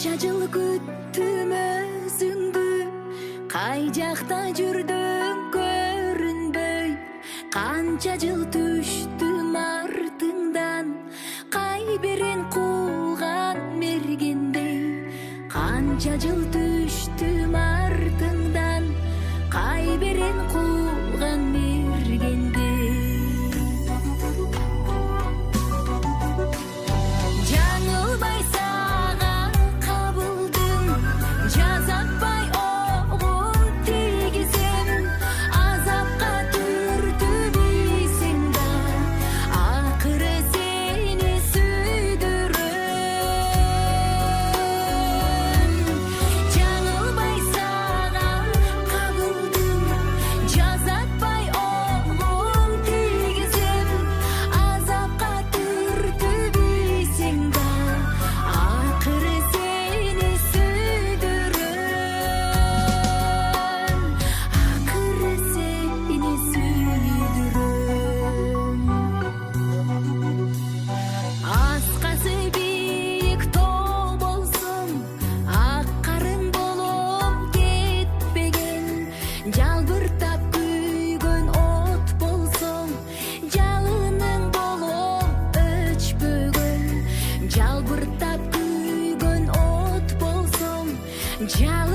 Канча жыл күттүм өзүңдү, кай жакта жүрдөң көрүнбөй. Канча жыл түштүм артыңдан, кай бириң кууган мергендей. Канча жыл түштүм артыңдан, кай бириң кууган мергендей. Жаңылбай сага кабылдым, жазатпай огун тийгизем. Азапка түртүп ийсең да, акыры сени сүйдүрөм. Жаңылбай сага кабылдым, жазатпай огун тийгизем. Азапка түртүп ийсең да, акыры сени сүйдүрөм. Акыры сени сүйдүрөм. Аскасы бийик тоо болсоң, ак карың болуп кетпеген. Жалбыртап күйгөн от болсоң, жалының болуп өчпөгөн. Жалбыртап күйгөн от болсоң, жалының